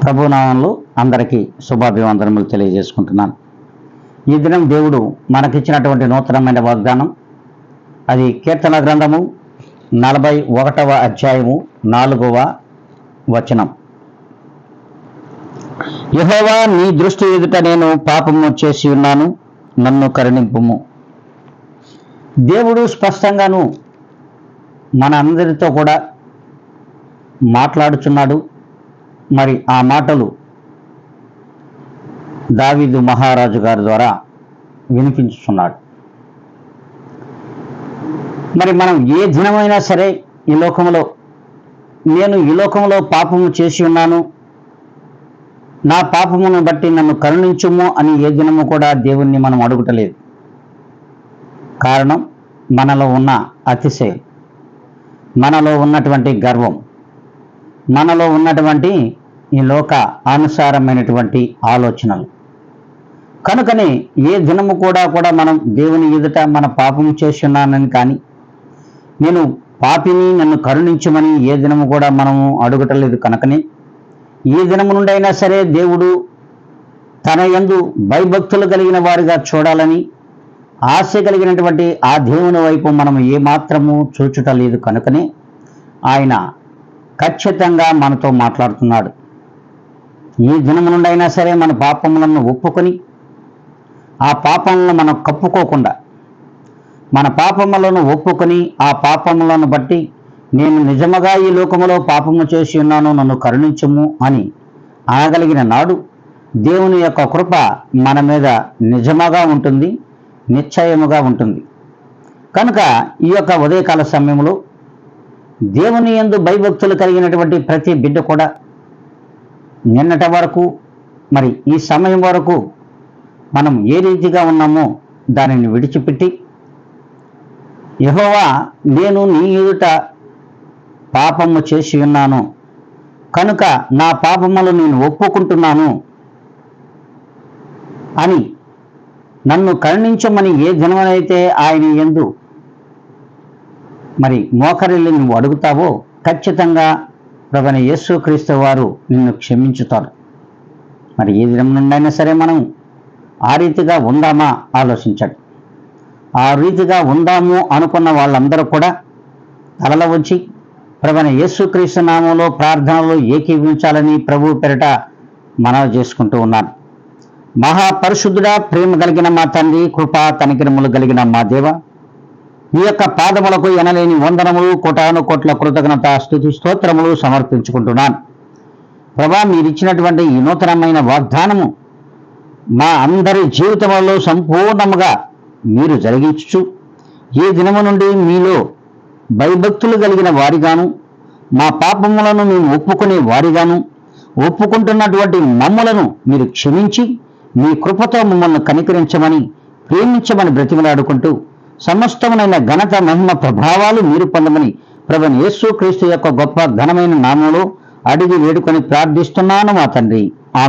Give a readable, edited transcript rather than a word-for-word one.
ప్రభునామంలో అందరికీ శుభాభివందనములు తెలియజేసుకుంటున్నాను. ఈ దినం దేవుడు మనకిచ్చినటువంటి నూతనమైన వాగ్దానం, అది కీర్తన గ్రంథము 41వ అధ్యాయము 4వ వచనం. యెహోవా, నీ దృష్టి ఎదుట నేను పాపము చేసి ఉన్నాను, నన్ను కరుణింపుము. దేవుడు స్పష్టంగాను మన అందరితో కూడా మాట్లాడుచున్నాడు. మరి ఆ మాటలు దావీదు మహారాజు గారి ద్వారా వినిపించుచున్నాడు. మరి మనం ఏ దినమైనా సరే నేను ఈ లోకంలో పాపము చేసి ఉన్నాను, నా పాపమును బట్టి నన్ను కరుణించుము అని ఏ దినము కూడా దేవుణ్ణి మనం అడుగుటలేదు. కారణం మనలో ఉన్న అతిశయం, మనలో ఉన్నటువంటి గర్వం, మనలో ఉన్నటువంటి ఈ లోక అనుసారమైనటువంటి ఆలోచనలు. కనుకనే ఏ దినము కూడా మనం దేవుని ఎదుట మన పాపం చేసి ఉన్నానని కానీ, నేను పాపిని నన్ను కరుణించమని ఏ దినము కూడా మనము అడుగటలేదు. కనుకనే ఏ దినము నుండి అయినా సరే దేవుడు తన యందు భయభక్తులు కలిగిన వారిగా చూడాలని ఆశ కలిగినటువంటి ఆ దేవుని వైపు మనం ఏమాత్రము చూచుటలేదు. కనుకనే ఆయన ఖచ్చితంగా మనతో మాట్లాడుతున్నాడు. ఈ దినము నుండి అయినా సరే మన పాపములను ఒప్పుకొని, ఆ పాపములను మనం కప్పుకోకుండా, మన పాపములను ఒప్పుకొని ఆ పాపములను బట్టి నేను నిజముగా ఈ లోకములో పాపము చేసి ఉన్నాను, నన్ను కరుణించుము అని అనగలిగిన నాడు దేవుని యొక్క కృప మన మీద నిజముగా ఉంటుంది, నిశ్చయముగా ఉంటుంది. కనుక ఈ యొక్క ఉదయకాల సమయంలో దేవుని యందు భయభక్తులు కలిగినటువంటి ప్రతి బిడ్డ కూడా నిన్నటి వరకు, మరి ఈ సమయం వరకు మనం ఏ రీతిగా ఉన్నామో దానిని విడిచిపెట్టి, యెహోవా, నేను నీ ఎదుట పాపము చేసి ఉన్నాను కనుక నా పాపములు నేను ఒప్పుకుంటున్నాను అని నన్ను కరుణించమని ఏ దినమైతే ఆయన యందు మరి మోకరిల్లి నువ్వు అడుగుతావో, ఖచ్చితంగా ప్రభువైన యేసుక్రీస్తు వారు నిన్ను క్షమించుతారు. మరి ఏ దినం నుండైనా సరే మనం ఆ రీతిగా ఉందామా ఆలోచించండి. ఆ రీతిగా ఉందాము అనుకున్న వాళ్ళందరూ కూడా తలల వచ్చి ప్రభువైన యేసుక్రీస్తు నామములో ప్రార్థనలో ఏకీభవించాలని ప్రభు పేరిట మనవి చేసుకుంటూ ఉన్నాను. మహాపరిశుద్ధుడా, ప్రేమ కలిగిన మా తండ్రి, కృపా కనికరములు కలిగిన మా దేవ, ఈ యొక్క పాదములకు ఎనలేని వందనములు, కోటాను కోట్ల కృతజ్ఞత స్తుతి స్తోత్రములు సమర్పించుకుంటున్నాను. ప్రభా, మీరిచ్చినటువంటి ఈ నూతనమైన వాగ్దానము మా అందరి జీవితంలో సంపూర్ణముగా మీరు జరిగించు, ఏ దినము నుండి మీలో భయభక్తులు కలిగిన వారిగాను, మా పాపములను మేము ఒప్పుకునే వారిగాను, ఒప్పుకుంటున్నటువంటి మమ్ములను మీరు క్షమించి మీ కృపతో మమ్మల్ని కనికరించమని, ప్రేమించమని బ్రతిమలాడుకుంటూ సమస్తమునైన ఘనత, మహిమ, ప్రభావాలు మీరు పొందమని ప్రభువైన యేసుక్రీస్తు యొక్క గొప్ప ఘనమైన నామములో అడిగి వేడుకొని ప్రార్థిస్తున్నాను మా తండ్రి.